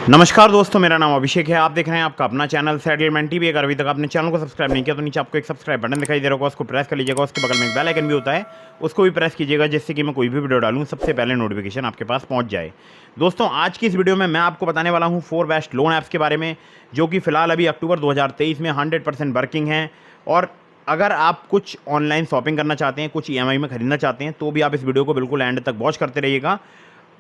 नमस्कार दोस्तों, मेरा नाम अभिषेक है। आप देख रहे हैं आपका अपना चैनल सेटलमेंट टीवी। अगर अभी तक आपने चैनल को सब्सक्राइब नहीं किया तो नीचे आपको एक सब्सक्राइब बटन दिखाई दे रहा होगा, उसको प्रेस कर लीजिएगा। उसके बगल में एक बेल आइकन भी होता है, उसको भी प्रेस कीजिएगा, जिससे कि मैं कोई भी वीडियो डालूं सबसे पहले नोटिफिकेशन आपके पास पहुंच जाए। दोस्तों, आज की इस वीडियो में मैं आपको बताने वाला हूँ 4 बेस्ट लोन ऐप्स के बारे में, जो कि फिलहाल अभी अक्टूबर 2023 में 100% वर्किंग हैं। और अगर आप कुछ ऑनलाइन शॉपिंग करना चाहते हैं, कुछ EMI में खरीदना चाहते हैं, तो भी आप इस वीडियो को बिल्कुल एंड तक वॉच करते रहिएगा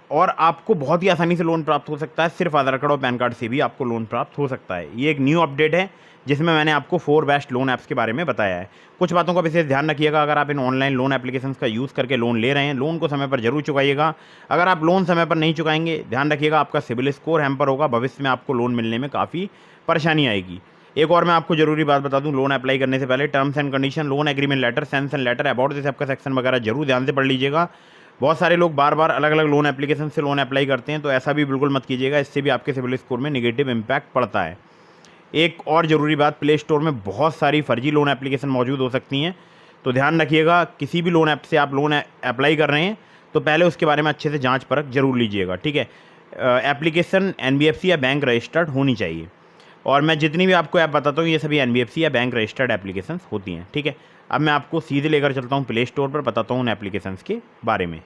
और आपको बहुत ही आसानी से लोन प्राप्त हो सकता है। सिर्फ आधार कार्ड और पैन कार्ड से भी आपको लोन प्राप्त हो सकता है। ये एक न्यू अपडेट है जिसमें मैंने आपको 4 बेस्ट लोन ऐप्स के बारे में बताया है। कुछ बातों का विशेष ध्यान रखिएगा। अगर आप इन ऑनलाइन लोन एप्लीकेशंस का यूज़ करके लोन ले रहे हैं, लोन को समय पर जरूर चुकाइएगा। अगर आप लोन समय पर नहीं चुकाएंगे, ध्यान रखिएगा आपका सिबिल स्कोर हैम्पर होगा, भविष्य में आपको लोन मिलने में काफ़ी परेशानी आएगी। एक और मैं आपको जरूरी बात बता दूं, लोन अप्लाई करने से पहले terms and condition, loan agreement letter, sanction letter, about this app का सेक्शन वगैरह जरूर ध्यान से पढ़ लीजिएगा। बहुत सारे लोग बार बार अलग अलग लोन एप्लीकेशन से लोन अप्लाई करते हैं, तो ऐसा भी बिल्कुल मत कीजिएगा। इससे भी आपके सिबिल स्कोर में नेगेटिव इम्पैक्ट पड़ता है। एक और ज़रूरी बात, प्ले स्टोर में बहुत सारी फर्जी लोन एप्लीकेशन मौजूद हो सकती हैं, तो ध्यान रखिएगा। किसी भी लोन ऐप से आप लोन अप्लाई कर रहे हैं तो पहले उसके बारे में अच्छे से जांच परख जरूर लीजिएगा, ठीक है। एप्लीकेशन NBFC या बैंक रजिस्टर्ड होनी चाहिए। और मैं जितनी भी आपको ऐप बताता हूँ, ये सभी NBFC या बैंक रजिस्टर्ड एप्लीकेशंस होती हैं, ठीक है। अब मैं आपको सीधे लेकर चलता हूँ प्ले स्टोर पर, बताता हूँ उन एप्लीकेशंस के बारे में।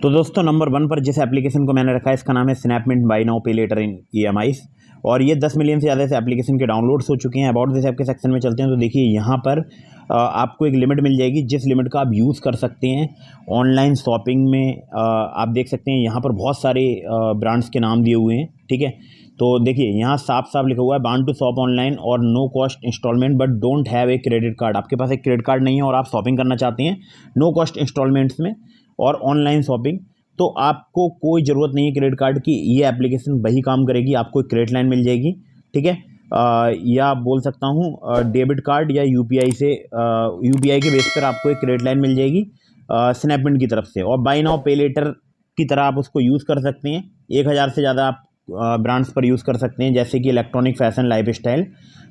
तो दोस्तों, नंबर 1 पर जिस एप्लीकेशन को मैंने रखा है, इसका नाम है स्नैपमिंट बाय नाउ पे लेटर इन EMIs। और ये 10 मिलियन से ज़्यादा इस एप्लीकेशन के डाउनलोड्स हो चुके हैं। अबाउट दिस ऐप के सेक्शन में चलते हैं तो देखिए, यहाँ पर आपको एक लिमिट मिल जाएगी, जिस लिमिट का आप यूज़ कर सकते हैं ऑनलाइन शॉपिंग में। आप देख सकते हैं यहाँ पर बहुत सारे ब्रांड्स के नाम दिए हुए हैं, ठीक है। तो देखिए, यहाँ साफ साफ लिखा हुआ है वांट टू शॉप ऑनलाइन और no cost installment but don't have a credit card. आपके पास एक क्रेडिट कार्ड नहीं है और आप शॉपिंग करना चाहते हैं नो कॉस्ट इंस्टॉलमेंट्स में और ऑनलाइन शॉपिंग, तो आपको कोई ज़रूरत नहीं है क्रेडिट कार्ड की। ये एप्लीकेशन वही काम करेगी, आपको एक क्रेडिट लाइन मिल जाएगी, ठीक है। या बोल सकता हूँ डेबिट कार्ड या UPI से UPI के बेस पर आपको एक क्रेडिट लाइन मिल जाएगी स्नैपमिंट की तरफ से। और बाय नाउ पे लेटर की तरह आप उसको यूज़ कर सकते हैं। 1000 से ज़्यादा आप ब्रांड्स पर यूज़ कर सकते हैं, जैसे कि इलेक्ट्रॉनिक, फैशन, लाइफस्टाइल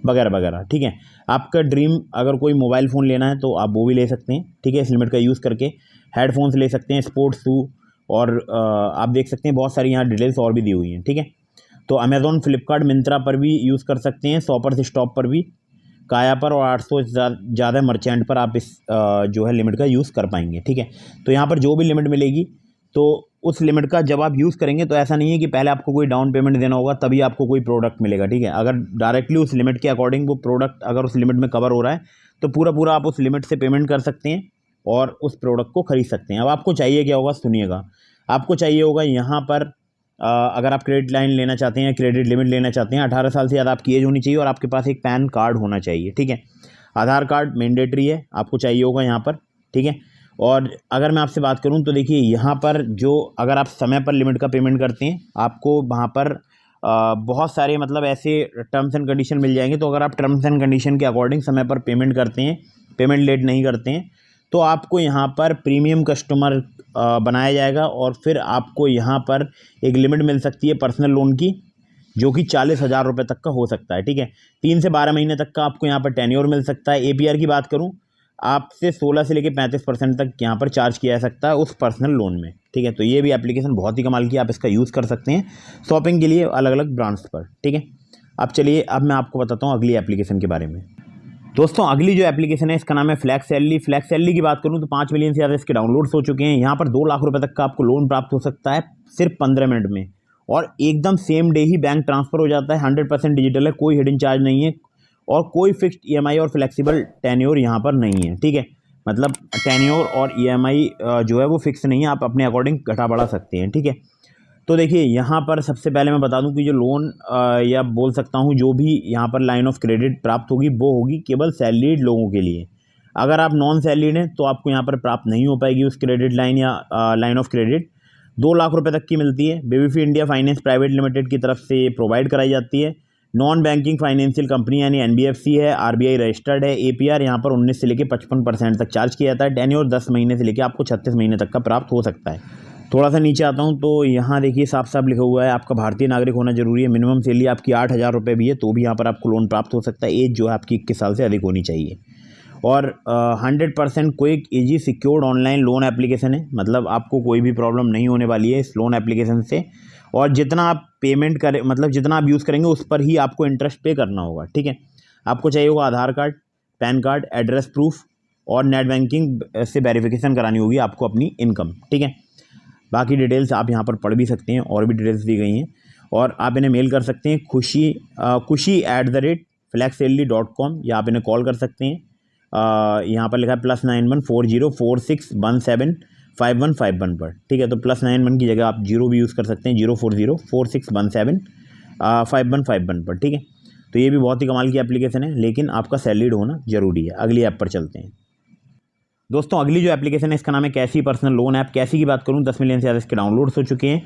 वगैरह वगैरह, ठीक है। आपका ड्रीम अगर कोई मोबाइल फ़ोन लेना है तो आप वो भी ले सकते हैं, ठीक है, इस लिमिट का यूज़ करके। हेडफोन्स ले सकते हैं, स्पोर्ट्स शू, और आप देख सकते हैं बहुत सारी यहाँ डिटेल्स और भी दी हुई हैं, ठीक है। तो अमेज़ॉन, फ्लिपकार्ट, मिंत्रा पर भी यूज़ कर सकते हैं, शॉपर्स स्टॉप पर भी, काया पर और 800 से ज़्यादा मर्चेंट पर आप इस जो है लिमिट का यूज़ कर पाएंगे, ठीक है। तो यहाँ पर जो भी लिमिट मिलेगी, तो उस लिमिट का जब आप यूज़ करेंगे तो ऐसा नहीं है कि पहले आपको कोई डाउन पेमेंट देना होगा तभी आपको कोई प्रोडक्ट मिलेगा, ठीक है। अगर डायरेक्टली उस लिमिट के अकॉर्डिंग वो प्रोडक्ट अगर उस लिमिट में कवर हो रहा है तो पूरा आप उस लिमिट से पेमेंट कर सकते हैं और उस प्रोडक्ट को खरीद सकते हैं। अब आपको चाहिए क्या होगा, सुनिएगा। आपको चाहिए होगा यहाँ पर अगर आप क्रेडिट लाइन लेना चाहते हैं, क्रेडिट लिमिट लेना चाहते हैं, 18 साल से ज़्यादा आपकी एज होनी चाहिए और आपके पास एक पैन कार्ड होना चाहिए, ठीक है। आधार कार्ड मैंडेटरी है, आपको चाहिए होगा यहाँ पर, ठीक है। और अगर मैं आपसे बात करूँ तो देखिए, यहाँ पर जो अगर आप समय पर लिमिट का पेमेंट करते हैं, आपको वहाँ पर बहुत सारे मतलब ऐसे टर्म्स एंड कंडीशन मिल जाएंगे। तो अगर आप टर्म्स एंड कंडीशन के अकॉर्डिंग समय पर पेमेंट करते हैं, पेमेंट लेट नहीं करते हैं, तो आपको यहाँ पर प्रीमियम कस्टमर बनाया जाएगा और फिर आपको यहाँ पर एक लिमिट मिल सकती है पर्सनल लोन की, जो कि 40,000 रुपये तक का हो सकता है, ठीक है। 3 से 12 महीने तक का आपको यहाँ पर टेन्योर मिल सकता है। APR की बात करूँ, आपसे 16 से लेकर 35% तक यहाँ पर चार्ज किया जा सकता है उस पर्सनल लोन में, ठीक है। तो ये भी एप्लीकेशन बहुत ही कमाल की, आप इसका यूज़ कर सकते हैं शॉपिंग के लिए अलग अलग ब्रांड्स पर, ठीक है। अब चलिए, अब मैं आपको बताता हूँ अगली एप्लीकेशन के बारे में। दोस्तों, अगली जो एप्लीकेशन है इसका नाम है फ्लैक्स सैलरी। फ्लैक्स सैलरी की बात करूं तो 5 मिलियन से ज़्यादा इसके डाउनलोड्स हो चुके हैं। यहाँ पर 2 लाख रुपए तक का आपको लोन प्राप्त हो सकता है सिर्फ 15 मिनट में, और एकदम सेम डे ही बैंक ट्रांसफ़र हो जाता है। 100% डिजिटल है, कोई हिडन चार्ज नहीं है और कोई फिक्स्ड EMI और फ्लेक्सिबल टेन्योर यहाँ पर नहीं है, ठीक है। मतलब टेन्योर और EMI जो है वो फिक्स नहीं है, आप अपने अकॉर्डिंग घटा बढ़ा सकते हैं, ठीक है। तो देखिए, यहाँ पर सबसे पहले मैं बता दूं कि जो लोन या बोल सकता हूँ जो भी यहाँ पर लाइन ऑफ क्रेडिट प्राप्त होगी, वो होगी केवल सैलरीड लोगों के लिए। अगर आप नॉन सैलरीड हैं तो आपको यहाँ पर प्राप्त नहीं हो पाएगी उस क्रेडिट लाइन या लाइन ऑफ क्रेडिट। 2 लाख रुपए तक की मिलती है। बेबीफी इंडिया फाइनेंस प्राइवेट लिमिटेड की तरफ से प्रोवाइड कराई जाती है। नॉन बैंकिंग फाइनेंशियल कंपनी यानी NBFC है, RBI रजिस्टर्ड है। APR यहाँ पर 19 से लेकर 55% तक चार्ज किया जाता है। टेन्योर 10 महीने से लेकर आपको 36 महीने तक का प्राप्त हो सकता है। थोड़ा सा नीचे आता हूँ तो यहाँ देखिए, साफ साफ लिखा हुआ है आपका भारतीय नागरिक होना जरूरी है। मिनिमम सैलरी आपकी 8,000 रुपये भी है तो भी यहाँ पर आपको लोन प्राप्त हो सकता है। एज जो है आपकी 21 साल से अधिक होनी चाहिए। और 100% quick easy secured online loan application है, मतलब आपको कोई भी प्रॉब्लम नहीं होने वाली है इस लोन एप्लीकेशन से। और जितना आप पेमेंट करें, मतलब जितना आप यूज़ करेंगे उस पर ही आपको इंटरेस्ट पे करना होगा, ठीक है। आपको चाहिए होगा Aadhaar card, PAN card, address proof और नेट बैंकिंग से वेरिफिकेशन करानी होगी आपको अपनी इनकम, ठीक है। बाकी डिटेल्स आप यहाँ पर पढ़ भी सकते हैं, और भी डिटेल्स दी गई हैं, और आप इन्हें मेल कर सकते हैं kushi@flexsalary.com, या आप इन्हें कॉल कर सकते हैं। यहाँ पर लिखा है +91 4046175151 पर, ठीक है। तो +91 की जगह आप 0 भी यूज़ कर सकते हैं, 04046175151 पर, ठीक है। तो ये भी बहुत ही कमाल की एप्लीकेशन है, लेकिन आपका सैलरीड होना ज़रूरी है। अगली ऐप पर चलते हैं दोस्तों। अगली जो एप्लीकेशन है इसका नाम है कैसी पर्सनल लोन ऐप। कैसी की बात करूँ, 10 मिलियन से ज़्यादा इसके डाउनलोड्स हो चुके हैं।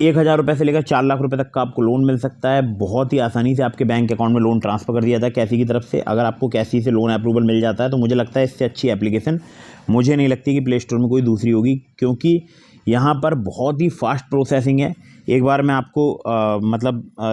1000 रुपये से लेकर 4 लाख रुपए तक का आपको लोन मिल सकता है। बहुत ही आसानी से आपके बैंक अकाउंट में लोन ट्रांसफ़र कर दिया जाता है कैसी की तरफ से। अगर आपको कैसी से लोन अप्रूवल मिल जाता है तो मुझे लगता है इससे अच्छी एप्लीकेशन मुझे नहीं लगती कि प्ले स्टोर में कोई दूसरी होगी, क्योंकि यहाँ पर बहुत ही फास्ट प्रोसेसिंग है। एक बार मैं आपको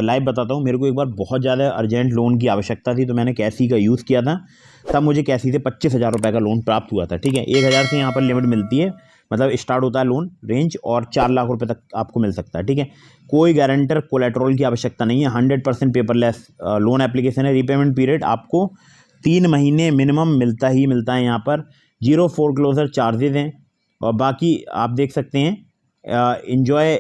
लाइव बताता हूँ। मेरे को एक बार बहुत ज़्यादा अर्जेंट लोन की आवश्यकता थी, तो मैंने कैसी का यूज़ किया था। तब मुझे कैसी से 25,000 रुपये का लोन प्राप्त हुआ था, ठीक है। 1000 से यहाँ पर लिमिट मिलती है, मतलब स्टार्ट होता है लोन रेंज, और 4 लाख रुपए तक आपको मिल सकता है, ठीक है। कोई गारंटर कोलेट्रल की आवश्यकता नहीं है। 100% पेपरलेस लोन एप्लीकेशन है। रीपेमेंट पीरियड आपको 3 महीने मिनिमम मिलता ही मिलता है। यहाँ पर 0 फोरक्लोजर चार्जेज हैं, और बाकी आप देख सकते हैं enjoy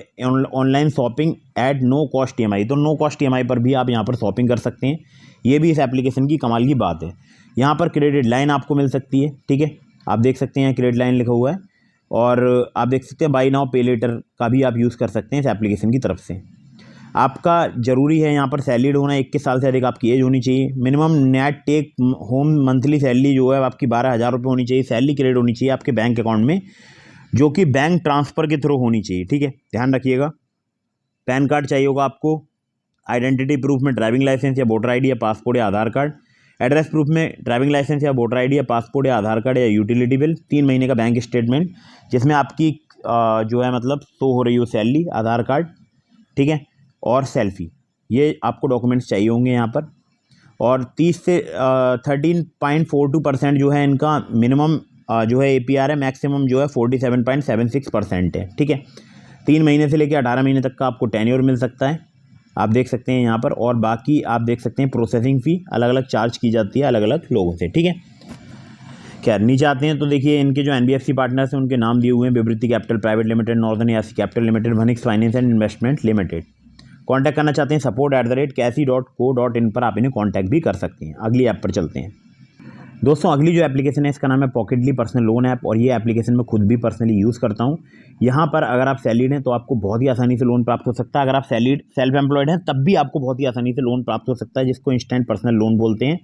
online shopping at no cost EMI। तो नो कॉस्ट EMI पर भी आप यहाँ पर शॉपिंग कर सकते हैं। ये भी इस एप्लीकेशन की कमाल की बात है। यहाँ पर क्रेडिट लाइन आपको मिल सकती है, ठीक है। आप देख सकते हैं क्रेडिट लाइन लिखा हुआ है, और आप देख सकते हैं बाई नाउ पे लेटर का भी आप यूज़ कर सकते हैं इस एप्लीकेशन की तरफ से। आपका ज़रूरी है यहाँ पर सैलरीड होना, 21 साल से अधिक आपकी एज होनी चाहिए। Minimum net take home monthly salary जो है आपकी 12,000 रुपये होनी चाहिए। सैलरी क्रेडिट होनी चाहिए आपके बैंक अकाउंट में, जो कि बैंक ट्रांसफ़र के थ्रू होनी चाहिए, ठीक है। ध्यान रखिएगा। पैन कार्ड चाहिए होगा आपको। आइडेंटिटी प्रूफ में ड्राइविंग लाइसेंस या वोटर ID या पासपोर्ट या आधार कार्ड। एड्रेस प्रूफ में ड्राइविंग लाइसेंस या वोटर ID या पासपोर्ट या आधार कार्ड या यूटिलिटी बिल। 3 महीने का बैंक स्टेटमेंट जिसमें आपकी जो है मतलब शो हो रही हो सैलरी, आधार कार्ड, ठीक है, और सेल्फी। ये आपको डॉक्यूमेंट्स चाहिए होंगे यहाँ पर। और 30 से 13.42% जो है इनका मिनिमम जो है APR है। मैक्सिमम जो है 47.76% है, ठीक है। 3 महीने से लेकर 18 महीने तक का आपको टेन्योर मिल सकता है, आप देख सकते हैं यहाँ पर। और बाकी आप देख सकते हैं प्रोसेसिंग फ़ी अलग अलग चार्ज की जाती है अलग अलग लोगों से, ठीक है। खैर नीचे आते हैं तो देखिए इनके जो NBFC पार्टनर्स हैं उनके नाम दिए हुए हैं। Vivriti capital private limited, northern यासी कैपिटल लिमिटेड, वनिक्स finance and investment limited. Contact करना चाहते हैं support@कैसी.co.in पर आप इन्हें कॉन्टैक्ट भी कर सकते हैं। अगली ऐप पर चलते हैं दोस्तों। अगली जो एप्लीकेशन है इसका नाम है पॉकेटली पर्सनल लोन ऐप, और ये एप्लीकेशन मैं खुद भी पर्सनली यूज़ करता हूँ। यहाँ पर अगर आप सैलरीड हैं तो आपको बहुत ही आसानी से लोन प्राप्त हो सकता है। अगर आप सैलरीड सेल्फ एम्प्लॉयड हैं तब भी आपको बहुत ही आसानी से लोन प्राप्त हो सकता है, जिसको इंस्टेंट पर्सनल लोन बोलते हैं।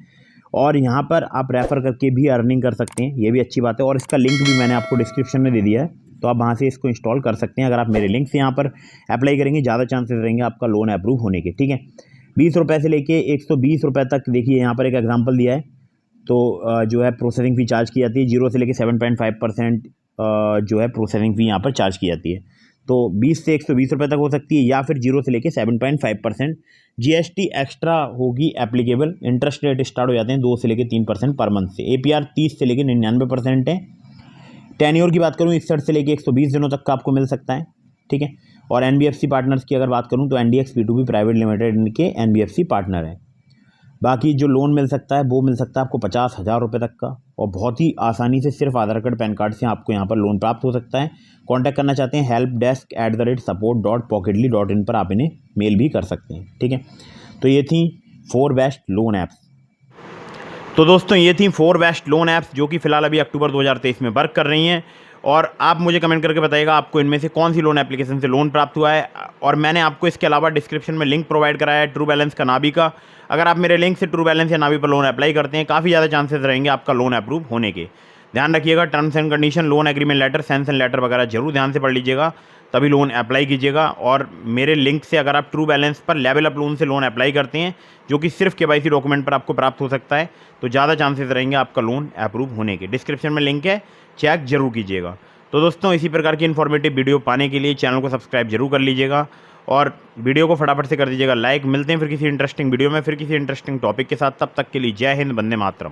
और यहाँ पर आप रेफ़र करके भी अर्निंग कर सकते हैं, ये भी अच्छी बात है। और इसका लिंक भी मैंने आपको डिस्क्रिप्शन में दे दिया है, तो आप वहाँ से इसको इंस्टॉल कर सकते हैं। अगर आप मेरे लिंक से यहाँ पर अप्लाई करेंगे ज़्यादा चांसेस रहेंगे आपका लोन अप्रूव होने के, ठीक है। 20 रुपये से लेके 120 रुपये तक, देखिए यहाँ पर एक एग्जाम्पल दिया है। तो जो है प्रोसेसिंग फ़ी चार्ज की जाती है। 0 से लेके 7.5% जो है प्रोसेसिंग फ़ी यहाँ पर चार्ज की जाती है। तो 20 से 120 रुपये तक हो सकती है, या फिर 0 से लेके 7.5%। GST एक्स्ट्रा होगी एप्लीकेबल। इंटरेस्ट रेट स्टार्ट हो जाते हैं 2 से लेके 3% पर मंथ से। APR 30 से लेके 99% है। टेन्योर की बात करूँ 61 से लेके 120 दिनों तक का आपको मिल सकता है, ठीक है। और NBFC पार्टनर्स की अगर बात करूँ तो NDX P2B प्राइवेट लिमिटेड इनके NBFC पार्टनर है। बाकी जो लोन मिल सकता है वो मिल सकता है आपको 50,000 रुपये तक का, और बहुत ही आसानी से सिर्फ आधार कार्ड पैन कार्ड से आपको यहाँ पर लोन प्राप्त हो सकता है। कॉन्टैक्ट करना चाहते हैं helpdesk@support.pocketly.in पर आप इन्हें मेल भी कर सकते हैं, ठीक है। तो ये थी 4 बेस्ट लोन ऐप्स। तो दोस्तों ये थी 4 बेस्ट लोन ऐप्स जो कि फ़िलहाल अभी अक्टूबर 2023 में वर्क कर रही हैं। और आप मुझे कमेंट करके बताइएगा आपको इनमें से कौन सी लोन एप्लीकेशन से लोन प्राप्त हुआ है। और मैंने आपको इसके अलावा डिस्क्रिप्शन में लिंक प्रोवाइड कराया है ट्रू बैलेंस का, नाभी का। अगर आप मेरे लिंक से ट्रू बैलेंस या नाभी पर लोन अप्लाई करते हैं, काफ़ी ज़्यादा चांसेस रहेंगे आपका लोन अप्रूव होने के। ध्यान रखिएगा, terms and condition, loan agreement letter, sanction letter वगैरह जरूर ध्यान से पढ़ लीजिएगा, तभी लोन अप्लाई कीजिएगा। और मेरे लिंक से अगर आप ट्रू बैलेंस पर लेवल अप लोन से लोन अप्लाई करते हैं, जो कि सिर्फ KYC डॉक्यूमेंट पर आपको प्राप्त हो सकता है, तो ज़्यादा चांसेस रहेंगे आपका लोन अप्रूव होने के। डिस्क्रिप्शन में लिंक है, चेक जरूर कीजिएगा। तो दोस्तों इसी प्रकार की इन्फॉर्मेटिव वीडियो पाने के लिए चैनल को सब्सक्राइब जरूर कर लीजिएगा, और वीडियो को फटाफट से कर दीजिएगा लाइक। मिलते हैं फिर किसी इंटरेस्टिंग वीडियो में, फिर किसी इंटरेस्टिंग टॉपिक के साथ। तब तक के लिए जय हिंद, वंदे मातरम।